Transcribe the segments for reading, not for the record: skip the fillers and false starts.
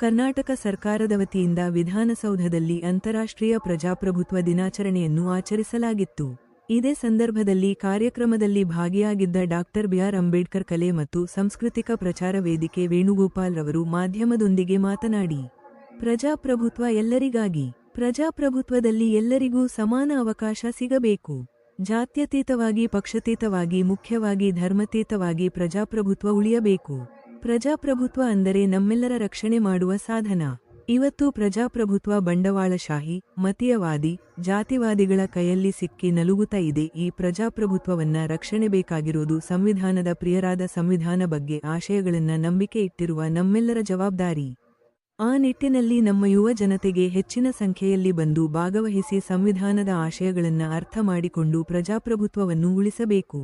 ಕರ್ನಾಟಕ ಸರ್ಕಾರದ ವತಿಯಿಂದ ವಿಧಾನಸೌಧದಲ್ಲಿ ಅಂತಾರಾಷ್ಟ್ರೀಯ ಪ್ರಜಾಪ್ರಭುತ್ವ ದಿನಾಚರಣೆಯನ್ನು ಆಚರಿಸಲಾಗಿತ್ತು. ಇದೇ ಸಂದರ್ಭದಲ್ಲಿ ಕಾರ್ಯಕ್ರಮದಲ್ಲಿ ಭಾಗಿಯಾಗಿದ್ದ ಡಾಕ್ಟರ್ ಬಿಆರ್ ಅಂಬೇಡ್ಕರ್ ಕಲೆ ಮತ್ತು ಸಾಂಸ್ಕೃತಿಕ ಪ್ರಚಾರ ವೇದಿಕೆ ವೇಣುಗೋಪಾಲ್ ರವರು ಮಾಧ್ಯಮದೊಂದಿಗೆ ಮಾತನಾಡಿ, ಪ್ರಜಾಪ್ರಭುತ್ವ ಎಲ್ಲರಿಗಾಗಿ. ಪ್ರಜಾಪ್ರಭುತ್ವದಲ್ಲಿ ಎಲ್ಲರಿಗೂ ಸಮಾನ ಅವಕಾಶ ಸಿಗಬೇಕು. ಜಾತ್ಯತೀತವಾಗಿ, ಪಕ್ಷಾತೀತವಾಗಿ, ಮುಖ್ಯವಾಗಿ ಧರ್ಮಾತೀತವಾಗಿ ಪ್ರಜಾಪ್ರಭುತ್ವ ಉಳಿಯಬೇಕು. ಪ್ರಜಾಪ್ರಭುತ್ವ ಅಂದರೆ ನಮ್ಮೆಲ್ಲರ ರಕ್ಷಣೆ ಮಾಡುವ ಸಾಧನ. ಇವತ್ತು ಪ್ರಜಾಪ್ರಭುತ್ವ ಬಂಡವಾಳಶಾಹಿ, ಮತೀಯವಾದಿ, ಜಾತಿವಾದಿಗಳ ಕೈಯಲ್ಲಿ ಸಿಕ್ಕಿ ನಲುಗುತ್ತಾ ಇದೆ. ಈ ಪ್ರಜಾಪ್ರಭುತ್ವವನ್ನ ರಕ್ಷಣೆ ಬೇಕಾಗಿರೋದು ಸಂವಿಧಾನದ ಪ್ರಿಯರಾದ ಸಂವಿಧಾನ ಬಗ್ಗೆ ಆಶಯಗಳನ್ನ ನಂಬಿಕೆ ಇಟ್ಟಿರುವ ನಮ್ಮೆಲ್ಲರ ಜವಾಬ್ದಾರಿ. ಆ ನಿಟ್ಟಿನಲ್ಲಿ ನಮ್ಮ ಯುವ ಜನತೆಗೆ ಹೆಚ್ಚಿನ ಸಂಖ್ಯೆಯಲ್ಲಿ ಬಂದು ಭಾಗವಹಿಸಿ ಸಂವಿಧಾನದ ಆಶಯಗಳನ್ನ ಅರ್ಥ ಮಾಡಿಕೊಂಡು ಪ್ರಜಾಪ್ರಭುತ್ವವನ್ನು ಉಳಿಸಬೇಕು.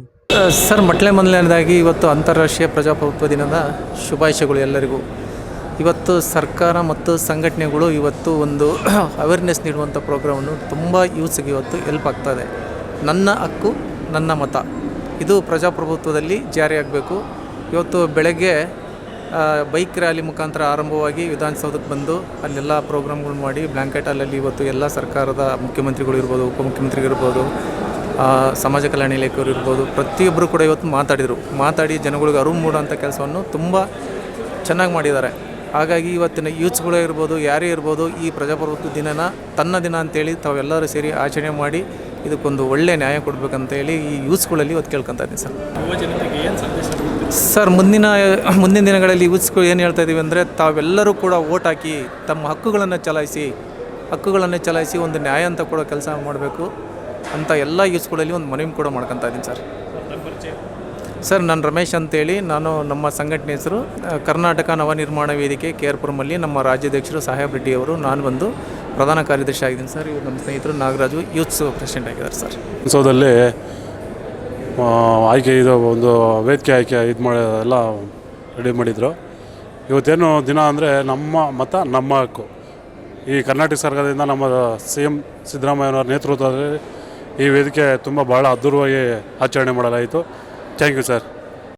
ಸರ್, ಮೊದಲನೇದಾಗಿ ಇವತ್ತು ಅಂತಾರಾಷ್ಟ್ರೀಯ ಪ್ರಜಾಪ್ರಭುತ್ವ ದಿನದ ಶುಭಾಶಯಗಳು ಎಲ್ಲರಿಗೂ. ಇವತ್ತು ಸರ್ಕಾರ ಮತ್ತು ಸಂಘಟನೆಗಳು ಇವತ್ತು ಒಂದು ಅವೇರ್ನೆಸ್ ನೀಡುವಂಥ ಪ್ರೋಗ್ರಾಮನ್ನು ತುಂಬ ಯೂತ್ಸ್ಗೆ ಇವತ್ತು ಹೆಲ್ಪ್ ಆಗ್ತಾಯಿದೆ. ನನ್ನ ಹಕ್ಕು ನನ್ನ ಮತ, ಇದು ಪ್ರಜಾಪ್ರಭುತ್ವದಲ್ಲಿ ಜಾರಿಯಾಗಬೇಕು. ಇವತ್ತು ಬೆಳಗ್ಗೆ ಬೈಕ್ ರ್ಯಾಲಿ ಮುಖಾಂತರ ಆರಂಭವಾಗಿ ವಿಧಾನಸೌಧಕ್ಕೆ ಬಂದು ಅಲ್ಲೆಲ್ಲ ಪ್ರೋಗ್ರಾಮ್ಗಳು ಮಾಡಿ ಬ್ಲ್ಯಾಂಕೆಟ್ ಹಾಲಲ್ಲಿ ಇವತ್ತು ಎಲ್ಲ ಸರ್ಕಾರದ ಮುಖ್ಯಮಂತ್ರಿಗಳು ಇರ್ಬೋದು, ಉಪಮುಖ್ಯಮಂತ್ರಿಗಳಿರ್ಬೋದು, ಸಮಾಜ ಕಲ್ಯಾಣ ಇಲಾಖೆಯವರು ಇರ್ಬೋದು, ಪ್ರತಿಯೊಬ್ಬರು ಕೂಡ ಇವತ್ತು ಮಾತಾಡಿ ಜನಗಳಿಗೆ ಅರಿವು ಮೂಡುವಂಥ ಕೆಲಸವನ್ನು ತುಂಬ ಚೆನ್ನಾಗಿ ಮಾಡಿದ್ದಾರೆ. ಹಾಗಾಗಿ ಇವತ್ತಿನ ಯೂತ್ಸ್ಗಳೇ ಇರ್ಬೋದು, ಯಾರೇ ಇರ್ಬೋದು, ಈ ಪ್ರಜಾಪ್ರಭುತ್ವ ದಿನನ ತನ್ನ ದಿನ ಅಂತೇಳಿ ತಾವೆಲ್ಲರೂ ಸೇರಿ ಆಚರಣೆ ಮಾಡಿ ಇದಕ್ಕೊಂದು ಒಳ್ಳೆಯ ನ್ಯಾಯ ಕೊಡಬೇಕಂತೇಳಿ ಈ ಯೂತ್ಸ್ಗಳಲ್ಲಿ ಇವತ್ತು ಕೇಳ್ಕೊತಾ ಇದ್ದೀನಿ ಸರ್. ಯುವ ಜನತೆಗೆ ಏನು ಸಂದೇಶ? ಸರ್, ಮುಂದಿನ ದಿನಗಳಲ್ಲಿ ಯೂತ್ಸ್ಗಳು ಏನು ಹೇಳ್ತಾ ಇದ್ದೀವಿ ಅಂದರೆ, ತಾವೆಲ್ಲರೂ ಕೂಡ ವೋಟ್ ಹಾಕಿ ತಮ್ಮ ಹಕ್ಕುಗಳನ್ನು ಚಲಾಯಿಸಿ ಒಂದು ನ್ಯಾಯ ಅಂತ ಕೂಡ ಕೆಲಸ ಮಾಡಬೇಕು ಅಂತ ಎಲ್ಲ ಯೂತ್ಸ್ಗಳಲ್ಲಿ ಒಂದು ಮನವಿ ಕೂಡ ಮಾಡ್ಕೊತಾ ಇದ್ದೀನಿ ಸರ್. ಸರ್, ನಾನು ರಮೇಶ್ ಅಂತೇಳಿ, ನಾನು ನಮ್ಮ ಸಂಘಟನೆ ಹೆಸರು ಕರ್ನಾಟಕ ನವನಿರ್ಮಾಣ ವೇದಿಕೆ KR-ಪುರಮಲ್ಲಿ ನಮ್ಮ ರಾಜ್ಯಾಧ್ಯಕ್ಷರು ಸಾಹೇಬ್ ರೆಡ್ಡಿ ಅವರು, ನಾನು ಬಂದು ಪ್ರಧಾನ ಕಾರ್ಯದರ್ಶಿ ಆಗಿದ್ದೀನಿ ಸರ್. ಇವರು ನಮ್ಮ ಸ್ನೇಹಿತರು ನಾಗರಾಜು ಯೂತ್ಸ್ ಪ್ರೆಸಿಡೆಂಟ್ ಆಗಿದ್ದಾರೆ ಸರ್. ವಿಧಾನಸೌಧದಲ್ಲಿ ಆಯ್ಕೆ ಇದು ಒಂದು ವೇದಿಕೆ ಆಯ್ಕೆ ಎಲ್ಲ ರೆಡಿ ಮಾಡಿದರು. ಇವತ್ತೇನು ದಿನ ಅಂದರೆ ನಮ್ಮ ಮತ ನಮ್ಮ ಹಕ್ಕು. ಈ ಕರ್ನಾಟಕ ಸರ್ಕಾರದಿಂದ ನಮ್ಮ CM ಸಿದ್ದರಾಮಯ್ಯನವರ ನೇತೃತ್ವದಲ್ಲಿ ಈ ವೇದಿಕೆ ಭಾಳ ಅದ್ಧೂರವಾಗಿ ಆಚರಣೆ ಮಾಡಲಾಯಿತು. Thank you sir.